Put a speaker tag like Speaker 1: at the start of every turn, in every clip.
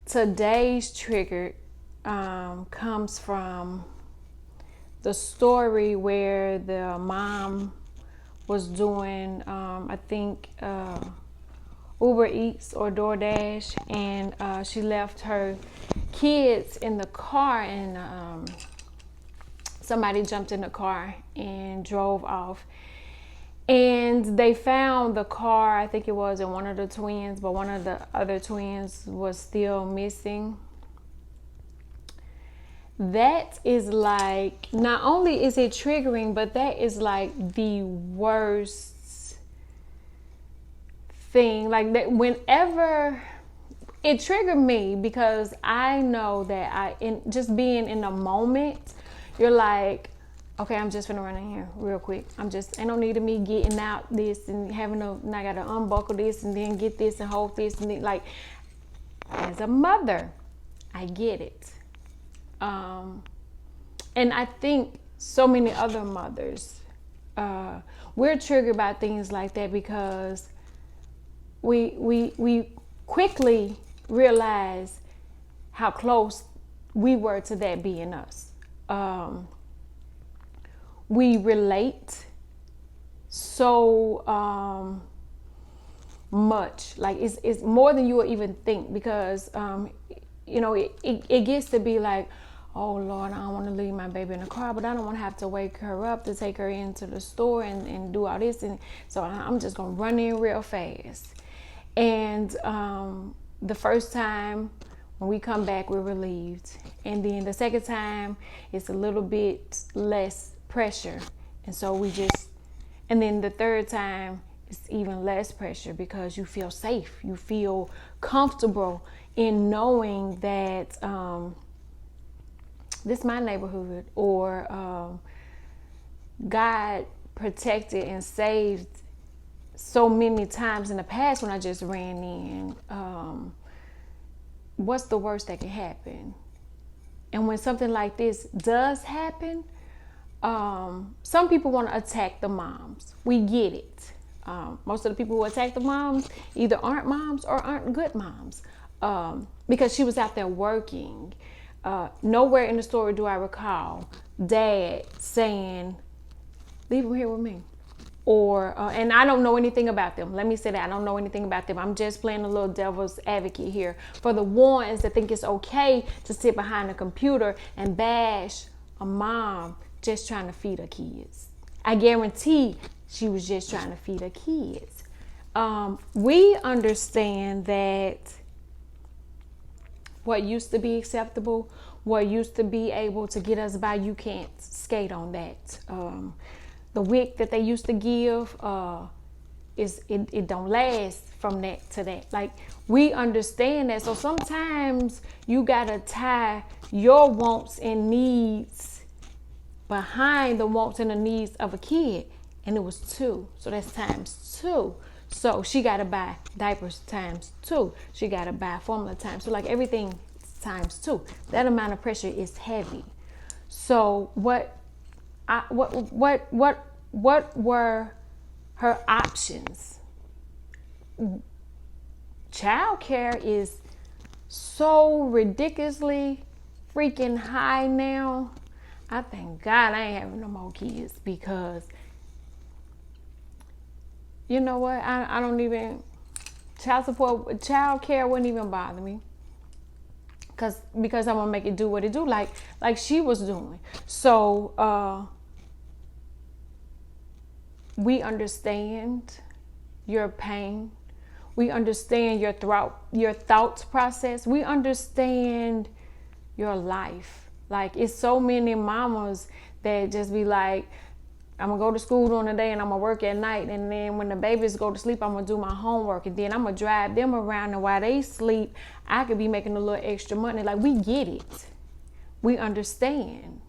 Speaker 1: today's trigger comes from the story where the mom was doing, I think, Uber Eats or DoorDash, and she left her kids in the car, and somebody jumped in the car and drove off. And they found the car, I think it was in one of the twins, but one of the other twins was still missing. That is like, not only is it triggering, but that is like the worst thing. Like that, whenever it triggered me, because I know that just being in the moment, you're like, okay, I'm just gonna run in here real quick. Ain't no need of me getting out this and having to, and I gotta unbuckle this and then get this and hold this, and then, like, as a mother, I get it. And I think so many other mothers, we're triggered by things like that because we quickly realize how close we were to that being us. We relate so much, like it's more than you will even think, because it gets to be like, oh Lord, I don't want to leave my baby in the car, but I don't want to have to wake her up to take her into the store and do all this, and so I'm just gonna run in real fast. And the first time when we come back, we're relieved, and then the second time it's a little bit less pressure, and so and then the third time it's even less pressure because you feel safe, you feel comfortable in knowing that this is my neighborhood, or God protected and saved so many times in the past when I just ran in. What's the worst that can happen? And when something like this does happen, some people want to attack the moms. We get it. Most of the people who attack the moms either aren't moms or aren't good moms, because she was out there working. Nowhere in the story do I recall dad saying, leave him here with me. Or, and I don't know anything about them. Let me say that. I don't know anything about them. I'm just playing a little devil's advocate here for the ones that think it's okay to sit behind a computer and bash a mom just trying to feed her kids. I guarantee she was just trying to feed her kids. We understand that what used to be acceptable, what used to be able to get us by, you can't skate on that. The wick that they used to give, it don't last from that to that. Like, we understand that. So sometimes you gotta tie your wants and needs behind the wants and the needs of a kid. And it was 2, so that's times 2. So she gotta buy diapers times 2. She gotta buy formula times 2. Like, everything times 2. That amount of pressure is heavy. So what were her options? Childcare is so ridiculously freaking high now. I thank God I ain't having no more kids, because you know what? I don't even, child care wouldn't even bother me. Because I'm gonna make it do what it do, like she was doing. So we understand your pain. We understand your thought process. We understand your life. Like, it's so many mamas that just be like, I'm gonna go to school during the day and I'm gonna work at night, and then when the babies go to sleep, I'm gonna do my homework, and then I'm gonna drive them around, and while they sleep, I could be making a little extra money. Like, we get it. We understand.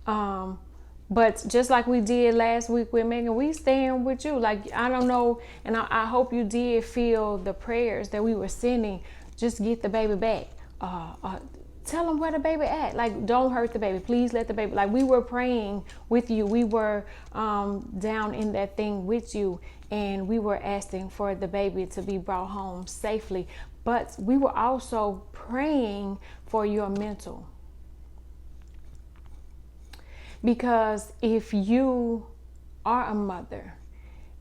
Speaker 1: But just like we did last week with Megan, we stand with you. Like, I don't know, and I hope you did feel the prayers that we were sending. Just get the baby back. Tell them where the baby at. Like, don't hurt the baby. Please let the baby. Like, we were praying with you. We were down in that thing with you. and we were asking for the baby to be brought home safely, but we were also praying for your mental. Because if you are a mother,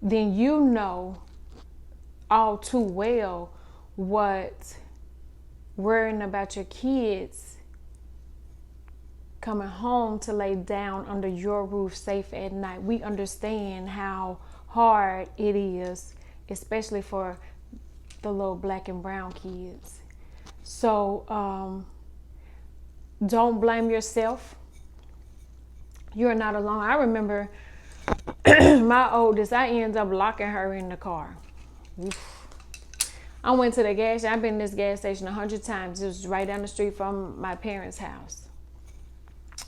Speaker 1: then you know all too well what worrying about your kids coming home to lay down under your roof safe at night. We understand how hard it is, especially for the little black and brown kids. So don't blame yourself. You're not alone. I remember my oldest, I ended up locking her in the car. Oof. I went to the gas station. I've been in this gas station 100 times. It was right down the street from my parents' house.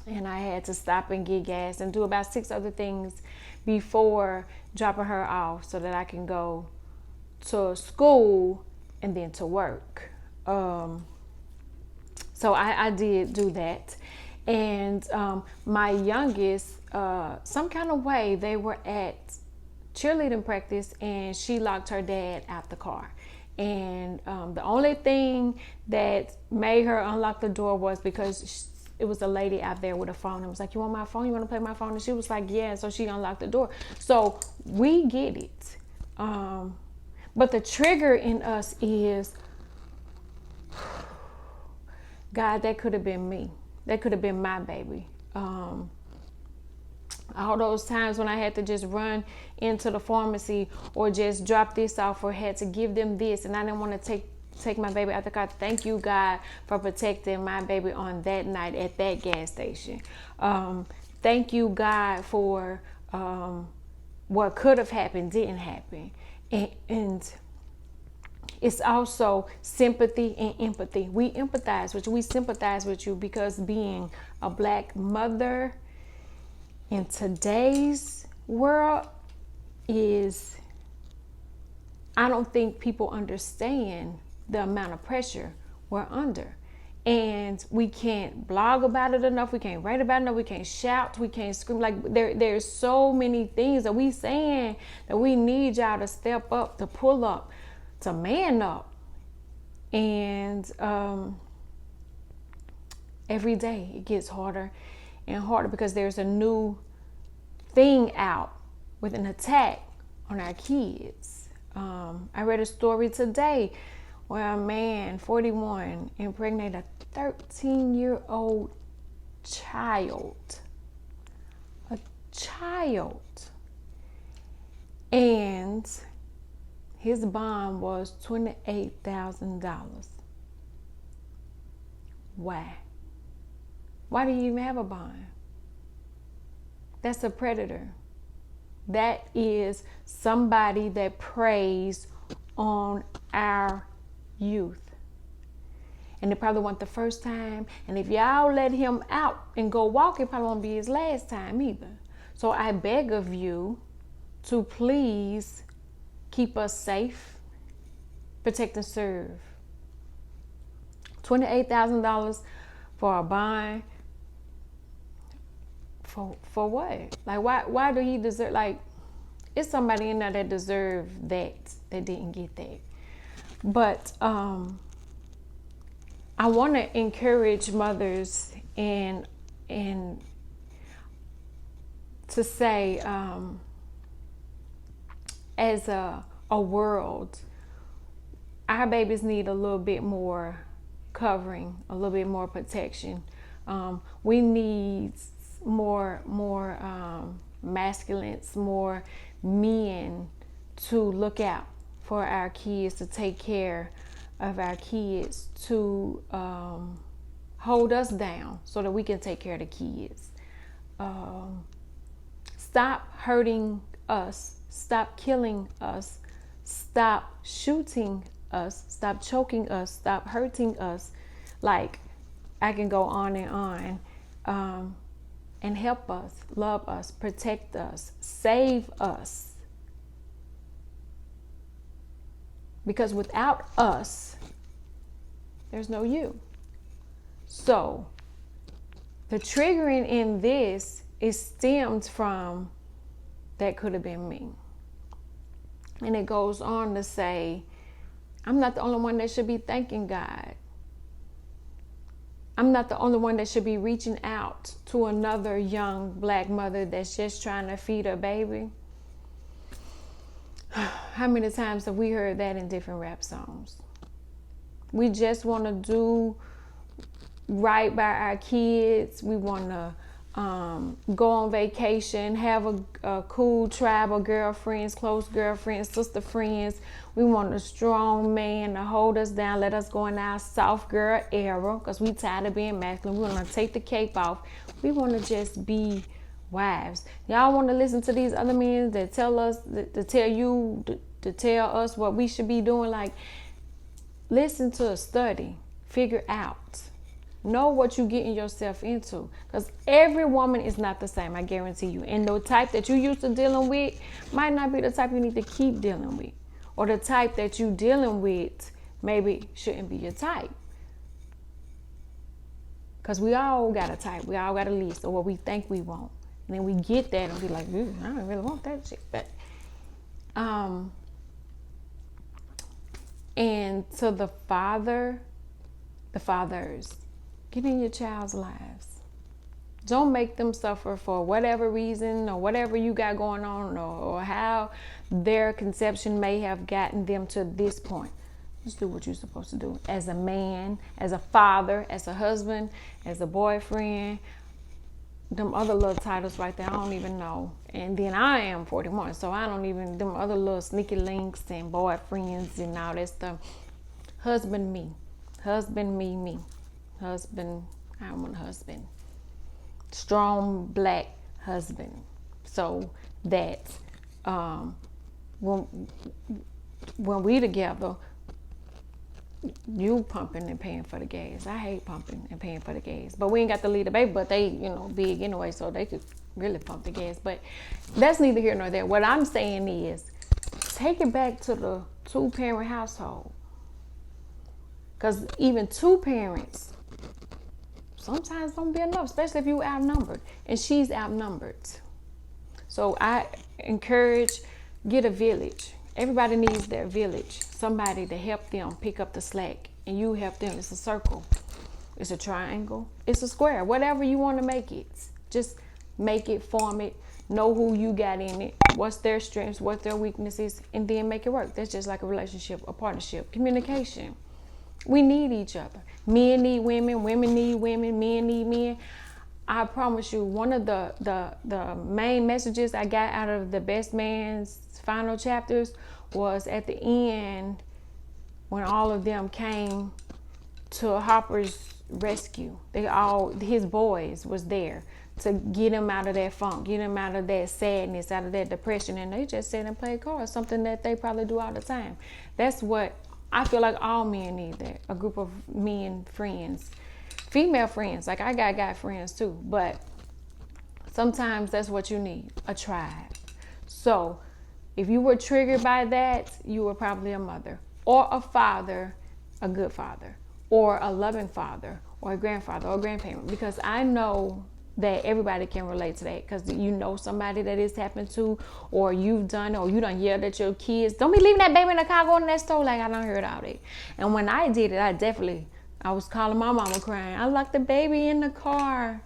Speaker 1: And I had to stop and get gas and do about 6 other things before dropping her off so that I can go to school and then to work. So I did do that. And my youngest, some kind of way, they were at cheerleading practice and she locked her dad out the car. And the only thing that made her unlock the door was because it was a lady out there with a phone. It was like, you want my phone? You want to play my phone? And she was like, yeah. So she unlocked the door. So we get it. But the trigger in us is, God, that could have been me. That could have been my baby. All those times when I had to just run into the pharmacy or just drop this off or had to give them this, and I didn't want to take my baby out the car. Thank you, God, for protecting my baby on that night at that gas station. Thank you, God, for what could have happened didn't happen. And it's also sympathy and empathy. We empathize with you. We sympathize with you because being a black mother in today's world is, I don't think people understand the amount of pressure we're under. And we can't blog about it enough. We can't write about it enough. We can't shout. We can't scream. Like there's so many things that we saying that we need y'all to step up, to pull up, to man up. And every day it gets harder and harder because there's a new thing out with an attack on our kids. I read a story today where a man, 41, impregnated a 13-year-old child. A child. And his bond was $28,000. Why? Why do you even have a bond? That's a predator. That is somebody that preys on our youth. And it probably wasn't the first time. And if y'all let him out and go walk, it probably won't be his last time either. So I beg of you to please keep us safe, protect and serve. $28,000 for a bond. For what? Like why do he deserve? Like, it's somebody in there that deserved that didn't get that. But I want to encourage mothers and to say, as a world, our babies need a little bit more covering, a little bit more protection. We need more masculines, more men to look out for our kids, to take care of our kids, to hold us down so that we can take care of the kids. Stop hurting us, stop killing us, stop shooting us, stop choking us, stop hurting us. Like, I can go on and on. And help us, love us, protect us, save us. Because without us, there's no you. So the triggering in this is stemmed from that could have been me. And it goes on to say, I'm not the only one that should be thanking God. I'm not the only one that should be reaching out to another young black mother that's just trying to feed her baby. How many times have we heard that in different rap songs? We just want to do right by our kids. We want to go on vacation, have a cool tribe of girlfriends, close girlfriends, sister friends. We want a strong man to hold us down, let us go in our soft girl era, because we tired of being masculine. We want to take the cape off. We want to just be wives. Y'all want to listen to these other men that tell us, to tell us what we should be doing? Like, listen to a study, figure out. Know what you're getting yourself into, because every woman is not the same, I guarantee you. And the type that you used to dealing with might not be the type you need to keep dealing with, or the type that you dealing with maybe shouldn't be your type. Because we all got a type, we all got a list of what we think we want, and then we get that and be like, I don't really want that shit. But and to the fathers, get in your child's lives. Don't make them suffer for whatever reason or whatever you got going on, or how their conception may have gotten them to this point. Just do what you're supposed to do as a man, as a father, as a husband, as a boyfriend. Them other little titles right there, I don't even know. And then I am 41, so I don't even, them other little sneaky links and boyfriends and all that stuff. Husband me. Husband me. Husband, I want a husband. Strong black husband. So that when we together, you pumping and paying for the gas. I hate pumping and paying for the gas. But we ain't got to leave the baby, but they, big anyway, so they could really pump the gas. But that's neither here nor there. What I'm saying is, take it back to the 2-parent household. Because even 2 parents sometimes don't be enough, especially if you're outnumbered. And she's outnumbered. So I encourage, get a village. Everybody needs their village. Somebody to help them pick up the slack. And you help them. It's a circle. It's a triangle. It's a square. Whatever you want to make it. Just make it, form it. Know who you got in it. What's their strengths, what's their weaknesses. And then make it work. That's just like a relationship, a partnership. Communication. We need each other. Men need women. Women need women. Men need men. I promise you, one of the main messages I got out of the Best Man's final chapters was at the end, when all of them came to Hopper's rescue. His boys was there to get him out of that funk, get him out of that sadness, out of that depression. And they just sat and played cards, something that they probably do all the time. That's what I feel like all men need, that. A group of men friends. Female friends, like I got guy friends too, but sometimes that's what you need, a tribe. So if you were triggered by that, you were probably a mother or a father, a good father, or a loving father, or a grandfather or a grandparent, because I know that everybody can relate to that, because you know somebody that it's happened to, or you've done, or you done yelled at your kids, don't be leaving that baby in the car going to that store. Like, I done heard all that. And when I did it, I was calling my mama crying. I locked the baby in the car.